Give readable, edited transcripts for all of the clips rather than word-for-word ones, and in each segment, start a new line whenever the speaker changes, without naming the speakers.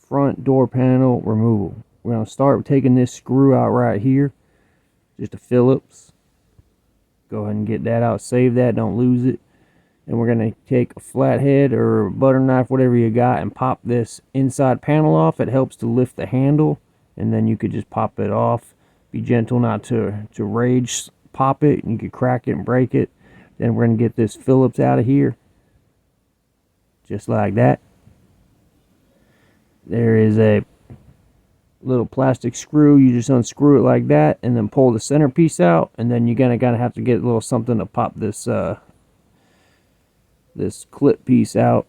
front door panel removal. We're going to start with taking this screw out right here, just a Phillips. Go ahead and get that out, save that, don't lose it. And we're going to take a flathead or a butter knife, whatever you got, and pop this inside panel off. It helps to lift the handle, and then you could just pop it off. Be gentle not to rage pop it, and you could crack it and break it. Then we're going to get this Phillips out of here, just like that. There is a little plastic screw. You just unscrew it like that, and then pull the centerpiece out, and then you're gonna have to get a little something to pop this this clip piece out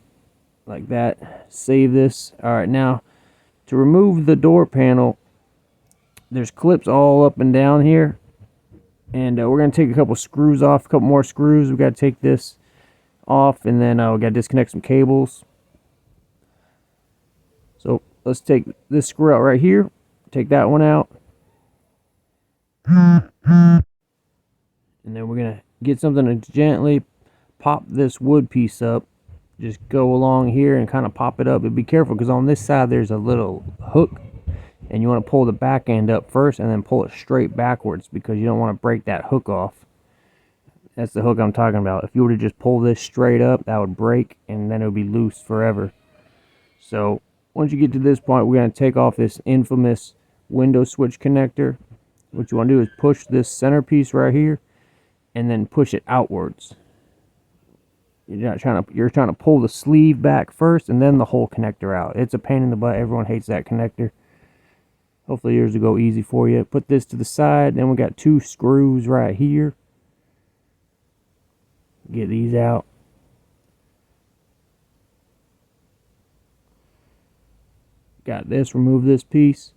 like that. Save this. All right, now to remove the door panel, there's clips all up and down here, and we're gonna take a couple screws off, a couple more screws. We got to take this off, and then we got to disconnect some cables. So let's take this screw out right here, take that one out, and then we're gonna get something to gently pop this wood piece up. Just go along here and kind of pop it up, but be careful because on this side there's a little hook, and you want to pull the back end up first and then pull it straight backwards because you don't want to break that hook off. That's the hook I'm talking about. If you were to just pull this straight up, that would break and then it would be loose forever. So once you get to this point, we're going to take off this infamous window switch connector. What you want to do is push this centerpiece right here and then push it outwards. You're trying to pull the sleeve back first and then the whole connector out. It's a pain in the butt. Everyone hates that connector. Hopefully yours will go easy for you. Put this to the side. Then we got two screws right here. Get these out. Got this. Remove this piece.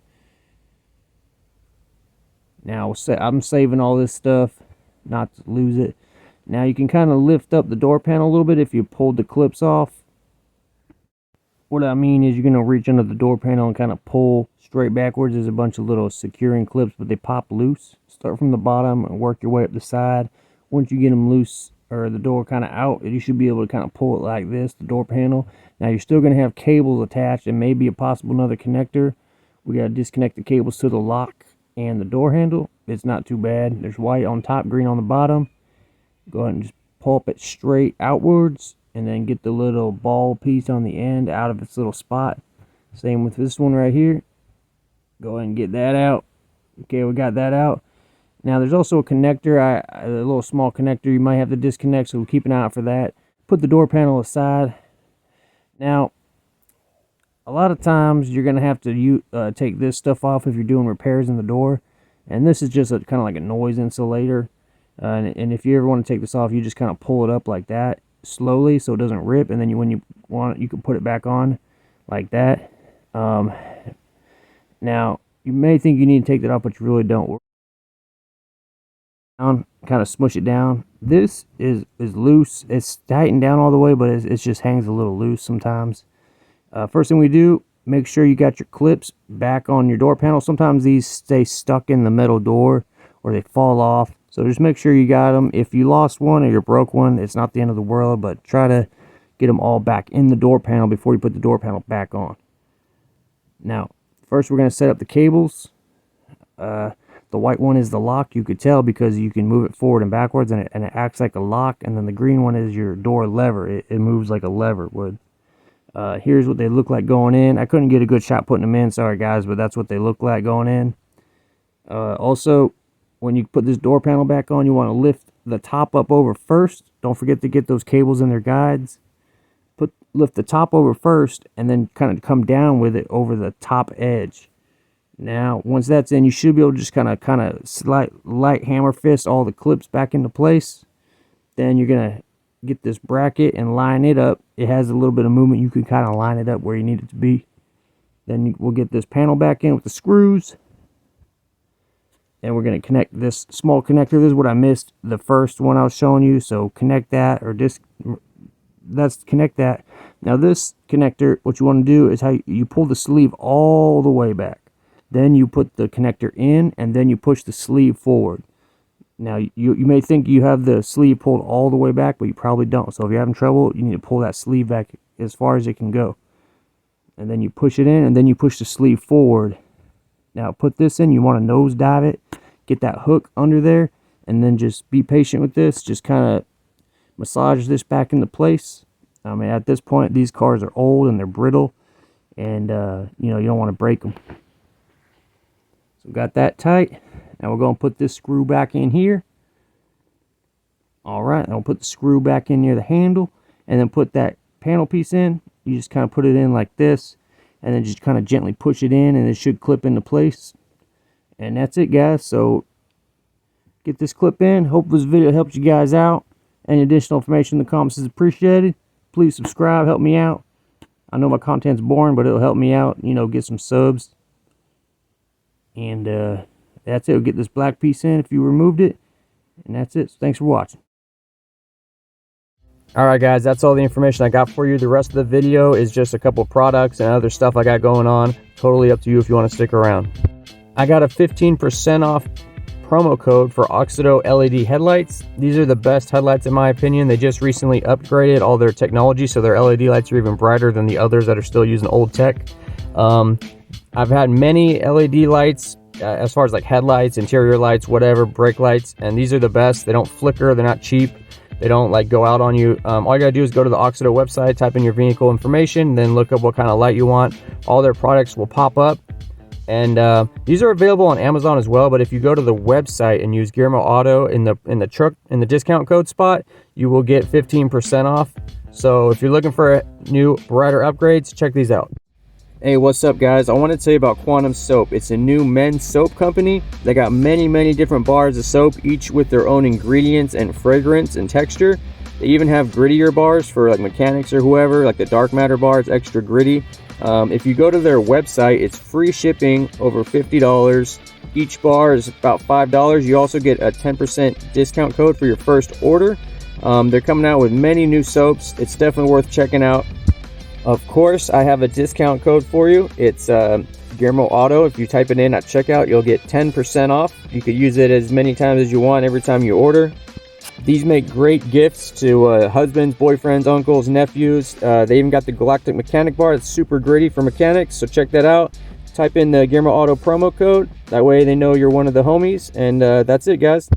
Now I'm saving all this stuff not to lose it. Now you can kind of lift up the door panel a little bit if you pulled the clips off. What I mean is you're going to reach under the door panel and kind of pull straight backwards. There's a bunch of little securing clips, but they pop loose. Start from the bottom and work your way up the side. Once you get them loose, or the door kind of out, you should be able to kind of pull it like this, the door panel. Now you're still going to have cables attached and maybe a possible another connector. We got to disconnect the cables to the lock and the door handle. It's not too bad. There's white on top, green on the bottom. Go ahead and just pull it straight outwards and then get the little ball piece on the end out of its little spot. Same with this one right here. Go ahead and get that out. Okay, we got that out. Now there's also a connector, a little small connector you might have to disconnect, so keep an eye out for that. Put the door panel aside. Now, a lot of times you're going to have to take this stuff off if you're doing repairs in the door. And this is just kind of like a noise insulator. And if you ever want to take this off, you just kind of pull it up like that slowly so it doesn't rip, and then when you want it, you can put it back on like that. Now you may think you need to take that off, but you really don't. Kind of smush it down. This is loose. It's tightened down all the way, but it just hangs a little loose sometimes. First thing we do, make sure you got your clips back on your door panel. Sometimes these stay stuck in the metal door or they fall off. So just make sure you got them. If you lost one or you broke one, it's not the end of the world, but try to get them all back in the door panel before you put the door panel back on. Now, first we're going to set up the cables. The white one is the lock. You could tell because you can move it forward and backwards, and it acts like a lock. And then the green one is your door lever. It moves like a lever would. Here's what they look like going in. I couldn't get a good shot putting them in, sorry guys, but that's what they look like going in. Also, when you put this door panel back on, you want to lift the top up over first. Don't forget to get those cables in their guides. Lift the top over first and then kind of come down with it over the top edge. Now, once that's in, you should be able to just kind of light hammer fist all the clips back into place. Then you're going to get this bracket and line it up. It has a little bit of movement. You can kind of line it up where you need it to be. Then we'll get this panel back in with the screws. And we're going to connect this small connector. This is what I missed the first one I was showing you. So connect that, or connect that. Now this connector, what you want to do is how you pull the sleeve all the way back. Then you put the connector in, and then you push the sleeve forward. Now you may think you have the sleeve pulled all the way back, but you probably don't. So if you're having trouble, you need to pull that sleeve back as far as it can go. and then you push it in, and then you push the sleeve forward. Now put this in, you want to nose dive it, get that hook under there, and then just be patient with this. Just kind of massage this back into place. I mean, at this point, these cars are old and they're brittle, and you know, you don't want to break them. So got that tight. Now we're going to put this screw back in here. All right, now we'll put the screw back in near the handle, and then put that panel piece in. You just kind of put it in like this, and then just kind of gently push it in, and it should clip into place. And that's it, guys. So get this clip in. Hope this video helped you guys out. Any additional information in the comments is appreciated. Please subscribe, help me out. I know my content's boring, but it'll help me out, you know, get some subs. And that's it. We'll get this black piece in if you removed it. And that's it. So thanks for watching. Alright guys, that's all the information I got for you. The rest of the video is just a couple products and other stuff I got going on. Totally up to you if you want to stick around. I got a 15% off promo code for AUXITO LED headlights. These are the best headlights in my opinion. They just recently upgraded all their technology, so their LED lights are even brighter than the others that are still using old tech. I've had many LED lights as far as like headlights, interior lights, whatever, brake lights, and these are the best. They don't flicker, they're not cheap. They don't like go out on you. All you gotta do is go to the AUXITO website, type in your vehicle information, then look up what kind of light you want. All their products will pop up, and these are available on Amazon as well. But if you go to the website and use GearmoAuto in the discount code spot, you will get 15% off. So if you're looking for new brighter upgrades, check these out. Hey, what's up guys? I want to tell you about Quantum Soap. It's a new men's soap company. They got many different bars of soap, each with their own ingredients and fragrance and texture. They even have grittier bars for like mechanics or whoever, like the dark matter bar. It's extra gritty. If you go to their website, it's free shipping over $50. Each bar is about $5. You also get a 10% discount code for your first order. They're coming out with many new soaps. It's definitely worth checking out. Of course, I have a discount code for you. It's GearmoAuto. If you type it in at checkout, you'll get 10% off. You could use it as many times as you want every time you order. These make great gifts to husbands, boyfriends, uncles, nephews. They even got the Galactic Mechanic Bar. It's super gritty for mechanics, so check that out. Type in the GearmoAuto promo code. That way they know you're one of the homies. And that's it, guys.